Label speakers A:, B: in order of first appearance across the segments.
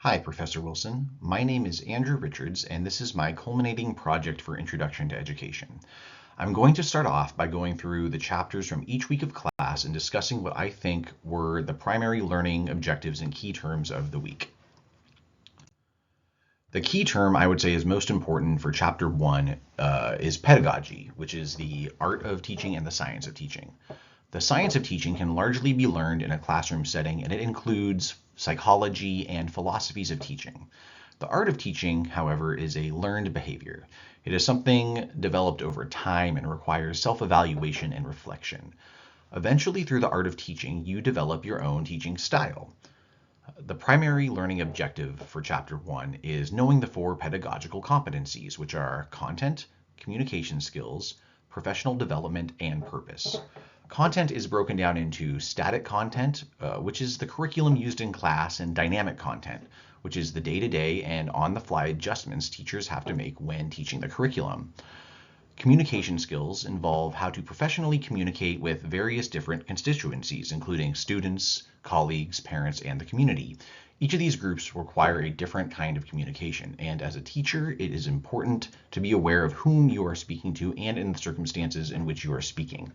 A: Hi, Professor Wilson. My name is Andrew Richards, and this is my culminating project for Introduction to Education. I'm going to start off by going through the chapters from each week of class and discussing what I think were the primary learning objectives and key terms of the week. The key term I would say is most important for chapter 1 is pedagogy, which is the art of teaching and the science of teaching. The science of teaching can largely be learned in a classroom setting, and it includes psychology and philosophies of teaching. The art of teaching, however, is a learned behavior. It is something developed over time and requires self-evaluation and reflection. Eventually, through the art of teaching, you develop your own teaching style. The primary learning objective for Chapter 1 is knowing the 4 pedagogical competencies, which are content, communication skills, professional development, and purpose. Content is broken down into static content, which is the curriculum used in class, and dynamic content, which is the day-to-day and on-the-fly adjustments teachers have to make when teaching the curriculum. Communication skills involve how to professionally communicate with various different constituencies, including students, colleagues, parents, and the community. Each of these groups require a different kind of communication, and as a teacher, it is important to be aware of whom you are speaking to and in the circumstances in which you are speaking.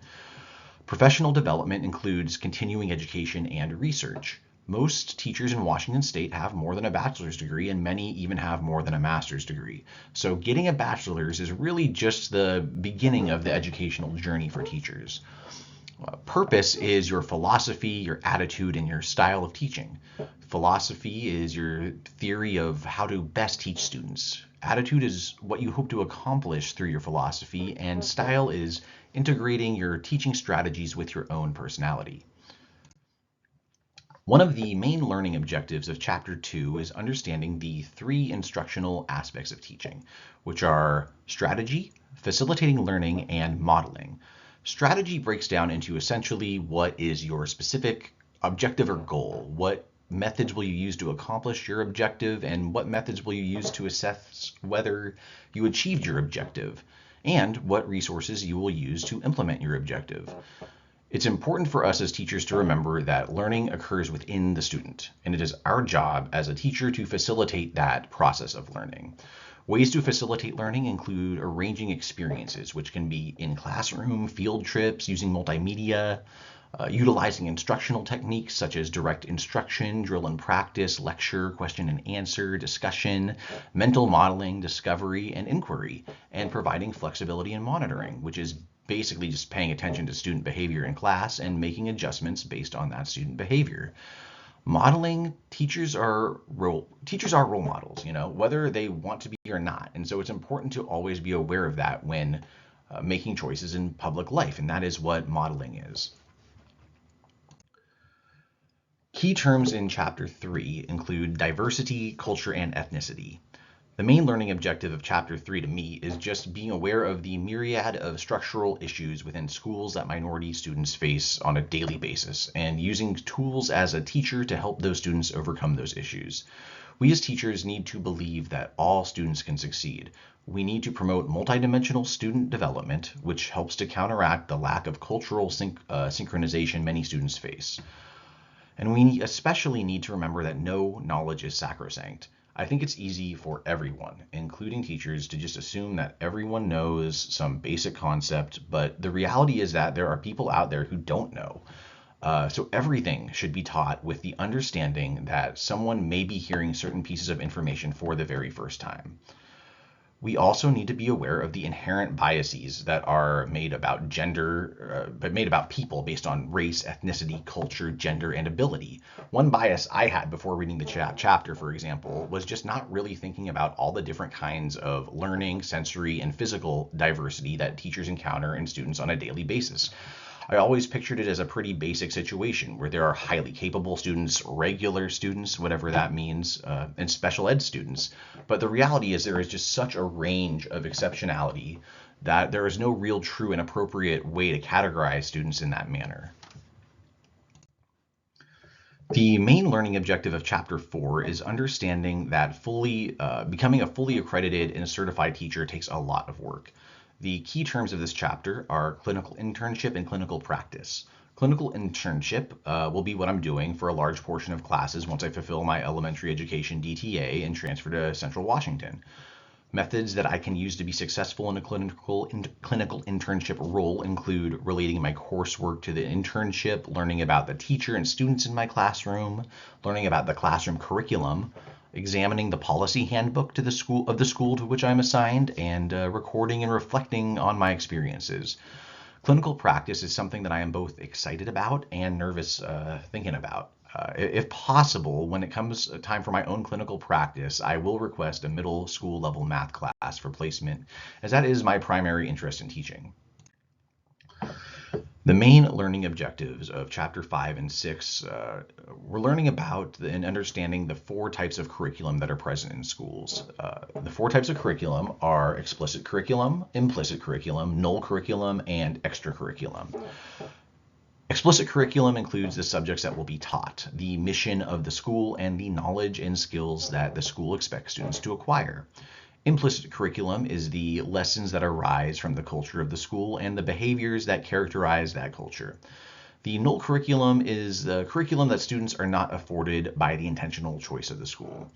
A: Professional development includes continuing education and research. Most teachers in Washington State have more than a bachelor's degree, and many even have more than a master's degree. So getting a bachelor's is really just the beginning of the educational journey for teachers. Purpose is your philosophy, your attitude, and your style of teaching. Philosophy is your theory of how to best teach students. Attitude is what you hope to accomplish through your philosophy, and style is integrating your teaching strategies with your own personality. One of the main learning objectives of Chapter 2 is understanding the 3 instructional aspects of teaching, which are strategy, facilitating learning, and modeling. Strategy breaks down into essentially what is your specific objective or goal, what methods will you use to accomplish your objective, and what methods will you use to assess whether you achieved your objective, and what resources you will use to implement your objective. It's important for us as teachers to remember that learning occurs within the student, and it is our job as a teacher to facilitate that process of learning. Ways to facilitate learning include arranging experiences, which can be in classroom, field trips, using multimedia, utilizing instructional techniques such as direct instruction, drill and practice, lecture, question and answer, discussion, mental modeling, discovery, and inquiry, and providing flexibility and monitoring, which is basically just paying attention to student behavior in class and making adjustments based on that student behavior. Modeling, teachers are role models, whether they want to be or not. And so it's important to always be aware of that when making choices in public life, and that is what modeling is. Key terms in Chapter 3 include diversity, culture, and ethnicity. The main learning objective of Chapter 3 to me is just being aware of the myriad of structural issues within schools that minority students face on a daily basis, and using tools as a teacher to help those students overcome those issues. We as teachers need to believe that all students can succeed. We need to promote multidimensional student development, which helps to counteract the lack of cultural synchronization many students face. And we especially need to remember that no knowledge is sacrosanct. I think it's easy for everyone, including teachers, to just assume that everyone knows some basic concept, but the reality is that there are people out there who don't know. So everything should be taught with the understanding that someone may be hearing certain pieces of information for the very first time. We also need to be aware of the inherent biases that are made about gender, but made about people based on race, ethnicity, culture, gender, and ability. One bias I had before reading the chapter, for example, was just not really thinking about all the different kinds of learning, sensory, and physical diversity that teachers encounter in students on a daily basis. I always pictured it as a pretty basic situation where there are highly capable students, regular students, whatever that means, and special ed students. But the reality is there is just such a range of exceptionality that there is no real true and appropriate way to categorize students in that manner. The main learning objective of Chapter 4 is understanding that becoming a fully accredited and certified teacher takes a lot of work. The key terms of this chapter are clinical internship and clinical practice. Clinical internship will be what I'm doing for a large portion of classes once I fulfill my elementary education DTA and transfer to Central Washington. Methods that I can use to be successful in a clinical internship role include relating my coursework to the internship, learning about the teacher and students in my classroom, learning about the classroom curriculum, examining the policy handbook to the school to which I'm assigned, and recording and reflecting on my experiences. Clinical practice is something that I am both excited about and nervous thinking about. If possible, when it comes time for my own clinical practice, I will request a middle school level math class for placement, as that is my primary interest in teaching. The main learning objectives of Chapter 5 and 6, we're learning about and understanding the 4 types of curriculum that are present in schools. The 4 types of curriculum are explicit curriculum, implicit curriculum, null curriculum, and extracurriculum. Explicit curriculum includes the subjects that will be taught, the mission of the school, and the knowledge and skills that the school expects students to acquire. Implicit curriculum is the lessons that arise from the culture of the school and the behaviors that characterize that culture. The null curriculum is the curriculum that students are not afforded by the intentional choice of the school.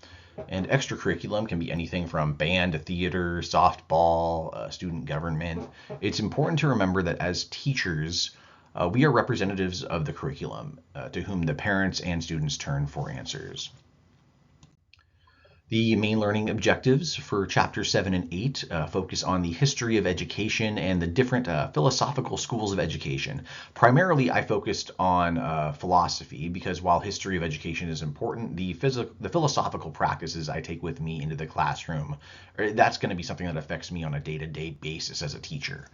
A: And extracurriculum can be anything from band, theater, softball, student government. It's important to remember that as teachers, we are representatives of the curriculum to whom the parents and students turn for answers. The main learning objectives for Chapter 7 and 8 focus on the history of education and the different philosophical schools of education. Primarily, I focused on philosophy because while history of education is important, the philosophical practices I take with me into the classroom, that's going to be something that affects me on a day-to-day basis as a teacher.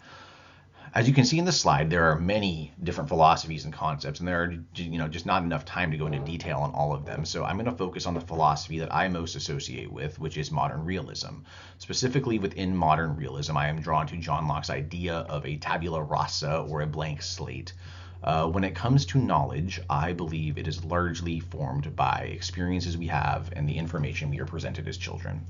A: As you can see in the slide, there are many different philosophies and concepts, and there are just not enough time to go into detail on all of them. So I'm going to focus on the philosophy that I most associate with, which is modern realism. Specifically within modern realism, I am drawn to John Locke's idea of a tabula rasa, or a blank slate. When it comes to knowledge, I believe it is largely formed by experiences we have and the information we are presented as children.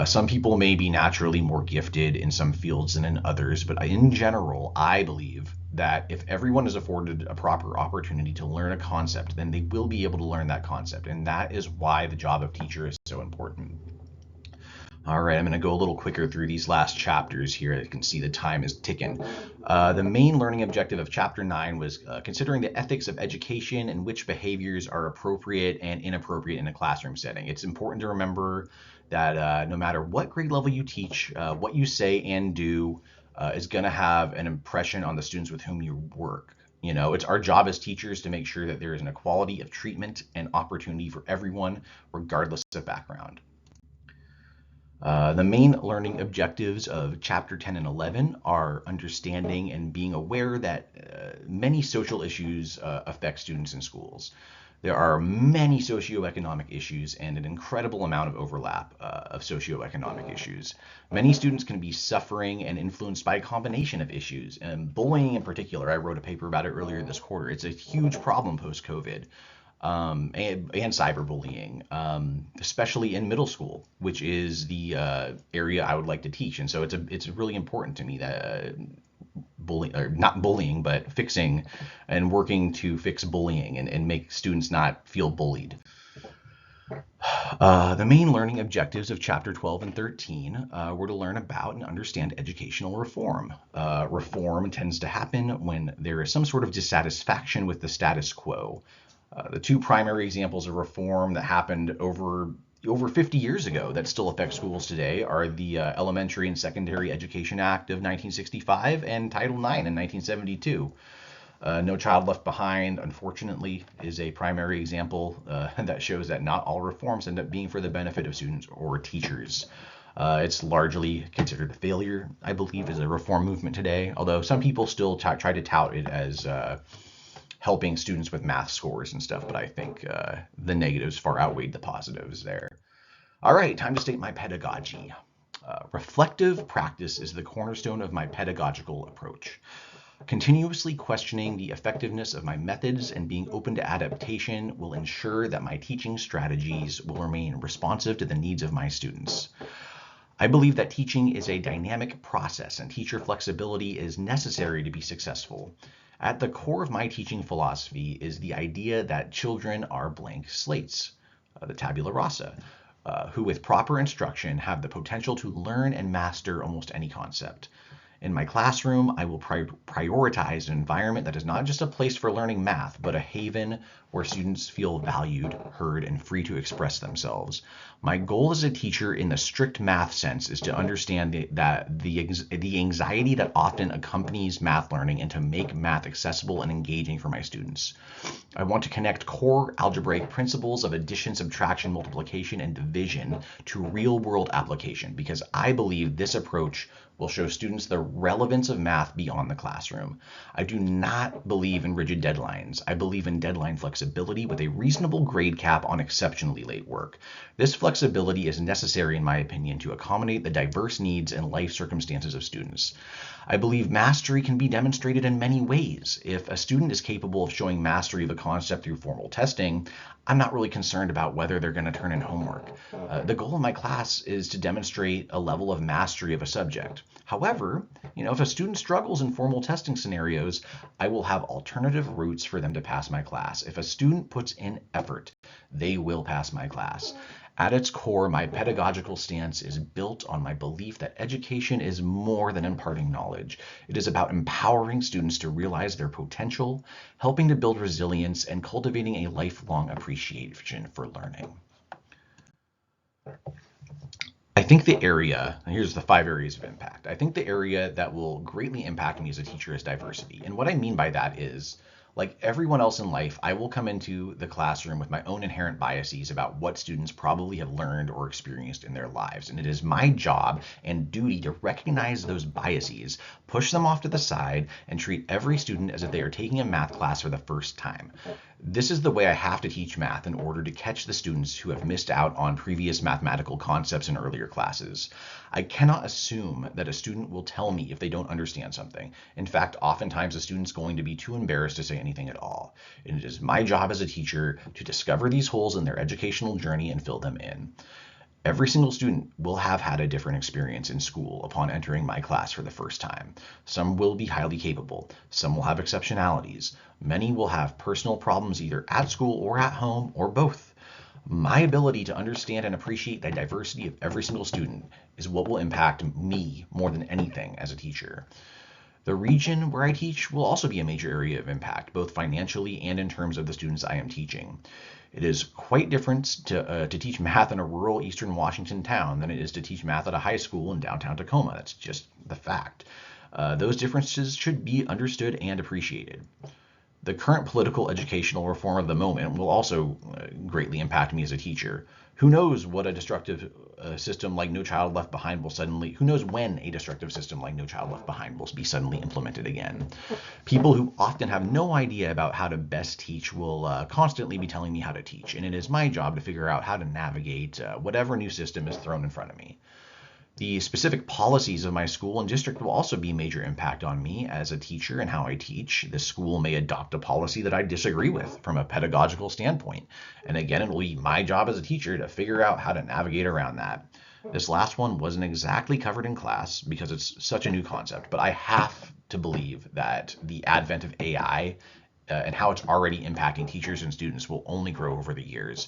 A: Some people may be naturally more gifted in some fields than in others, but in general, I believe that if everyone is afforded a proper opportunity to learn a concept, then they will be able to learn that concept. And that is why the job of teacher is so important. All right, I'm going to go a little quicker through these last chapters here. You can see the time is ticking. The main learning objective of Chapter 9 was considering the ethics of education and which behaviors are appropriate and inappropriate in a classroom setting. It's important to remember that no matter what grade level you teach, what you say and do is going to have an impression on the students with whom you work. It's our job as teachers to make sure that there is an equality of treatment and opportunity for everyone, regardless of background. The main learning objectives of Chapter 10 and 11 are understanding and being aware that many social issues affect students in schools. There are many socioeconomic issues and an incredible amount of overlap of socioeconomic issues. Many students can be suffering and influenced by a combination of issues, and bullying in particular. I wrote a paper about it earlier this quarter. It's a huge problem post-COVID. And cyberbullying, especially in middle school, which is the area I would like to teach. And so it's really important to me that not bullying, but fixing and working to fix bullying and make students not feel bullied. The main learning objectives of Chapter 12 and 13 were to learn about and understand educational reform. Reform tends to happen when there is some sort of dissatisfaction with the status quo. The 2 primary examples of reform that happened over 50 years ago that still affect schools today are the Elementary and Secondary Education Act of 1965 and Title IX in 1972. No Child Left Behind, unfortunately, is a primary example that shows that not all reforms end up being for the benefit of students or teachers. It's largely considered a failure, I believe, as a reform movement today, although some people still try to tout it as helping students with math scores and stuff, but I think the negatives far outweighed the positives there. All right, time to state my pedagogy. Reflective practice is the cornerstone of my pedagogical approach. Continuously questioning the effectiveness of my methods and being open to adaptation will ensure that my teaching strategies will remain responsive to the needs of my students. I believe that teaching is a dynamic process and teacher flexibility is necessary to be successful. At the core of my teaching philosophy is the idea that children are blank slates, the tabula rasa, who with proper instruction have the potential to learn and master almost any concept. In my classroom, I will prioritize an environment that is not just a place for learning math, but a haven where students feel valued, heard, and free to express themselves. My goal as a teacher in the strict math sense is to understand the anxiety that often accompanies math learning and to make math accessible and engaging for my students. I want to connect core algebraic principles of addition, subtraction, multiplication, and division to real-world application because I believe this approach will show students the relevance of math beyond the classroom. I do not believe in rigid deadlines. I believe in deadline flexibility with a reasonable grade cap on exceptionally late work. This flexibility is necessary, in my opinion, to accommodate the diverse needs and life circumstances of students. I believe mastery can be demonstrated in many ways. If a student is capable of showing mastery of a concept through formal testing, I'm not really concerned about whether they're going to turn in homework. The goal of my class is to demonstrate a level of mastery of a subject. However, if a student struggles in formal testing scenarios, I will have alternative routes for them to pass my class. If a student puts in effort, they will pass my class. At its core, my pedagogical stance is built on my belief that education is more than imparting knowledge. It is about empowering students to realize their potential, helping to build resilience, and cultivating a lifelong appreciation for learning. I think here's the 5 areas of impact. I think the area that will greatly impact me as a teacher is diversity. And what I mean by that is, like everyone else in life, I will come into the classroom with my own inherent biases about what students probably have learned or experienced in their lives. And it is my job and duty to recognize those biases, push them off to the side, and treat every student as if they are taking a math class for the first time. This is the way I have to teach math in order to catch the students who have missed out on previous mathematical concepts in earlier classes. I cannot assume that a student will tell me if they don't understand something. In fact, oftentimes a student's going to be too embarrassed to say anything at all. And it is my job as a teacher to discover these holes in their educational journey and fill them in. Every single student will have had a different experience in school upon entering my class for the first time. Some will be highly capable. Some will have exceptionalities. Many will have personal problems either at school or at home or both. My ability to understand and appreciate the diversity of every single student is what will impact me more than anything as a teacher. The region where I teach will also be a major area of impact, both financially and in terms of the students I am teaching. It is quite different to teach math in a rural eastern Washington town than it is to teach math at a high school in downtown Tacoma. That's just the fact. Those differences should be understood and appreciated. The current political educational reform of the moment will also greatly impact me as a teacher. Who knows what a destructive system like No Child Left Behind who knows when a destructive system like No Child Left Behind will be suddenly implemented again. People who often have no idea about how to best teach will constantly be telling me how to teach, and it is my job to figure out how to navigate whatever new system is thrown in front of me. The specific policies of my school and district will also be a major impact on me as a teacher and how I teach. The school may adopt a policy that I disagree with from a pedagogical standpoint. And again, it will be my job as a teacher to figure out how to navigate around that. This last one wasn't exactly covered in class because it's such a new concept, but I have to believe that the advent of AI and how it's already impacting teachers and students will only grow over the years.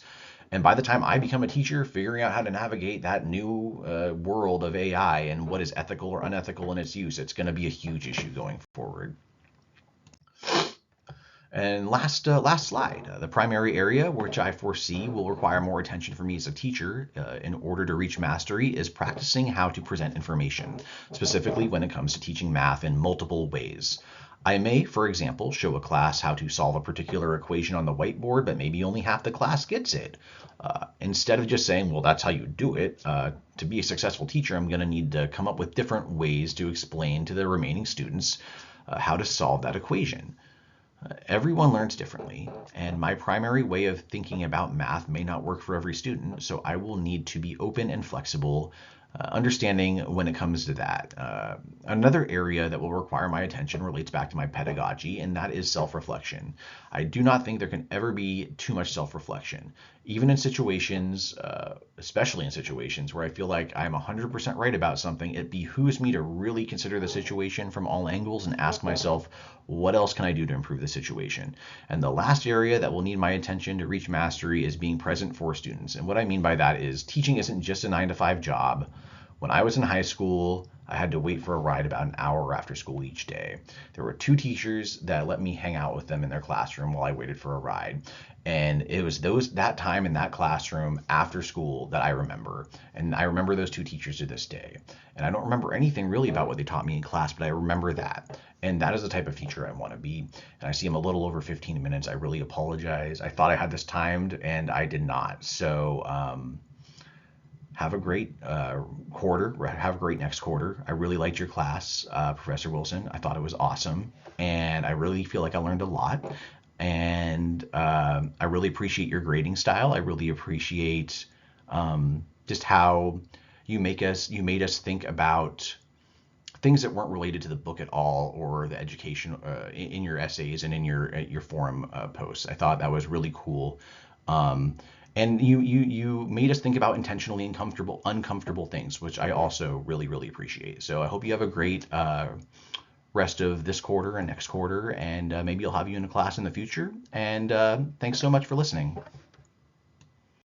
A: And by the time I become a teacher, figuring out how to navigate that new world of AI and what is ethical or unethical in its use, it's going to be a huge issue going forward. And last slide, the primary area which I foresee will require more attention from me as a teacher in order to reach mastery is practicing how to present information, specifically when it comes to teaching math in multiple ways. I may, for example, show a class how to solve a particular equation on the whiteboard, but maybe only half the class gets it. Instead of just saying, well, that's how you do it, to be a successful teacher, I'm going to need to come up with different ways to explain to the remaining students how to solve that equation. Everyone learns differently, and my primary way of thinking about math may not work for every student, so I will need to be open and flexible, understanding when it comes to that. Another area that will require my attention relates back to my pedagogy, and that is self-reflection. I do not think there can ever be too much self-reflection. even in situations, especially in situations where I feel like I'm 100% right about something, it behooves me to really consider the situation from all angles and ask myself, what else can I do to improve the situation? And the last area that will need my attention to reach mastery is being present for students. And what I mean by that is teaching isn't just a 9 to 5 job. When I was in high school, I had to wait for a ride about an hour after school each day. There were two teachers that let me hang out with them in their classroom while I waited for a ride. And it was that time in that classroom after school that I remember. And I remember those two teachers to this day. And I don't remember anything really about what they taught me in class, but I remember that. And that is the type of teacher I want to be. And I see I'm a little over 15 minutes. I really apologize. I thought I had this timed and I did not. So, have a great quarter. Have a great next quarter. I really liked your class, Professor Wilson. I thought it was awesome, and I really feel like I learned a lot. And I really appreciate your grading style. I really appreciate just how you made us think about things that weren't related to the book at all or the education in your essays and in your forum posts. I thought that was really cool. Um, and you made us think about intentionally uncomfortable things, which I also really appreciate. So I hope you have a great rest of this quarter and next quarter, and maybe I'll have you in a class in the future. And thanks so much for listening.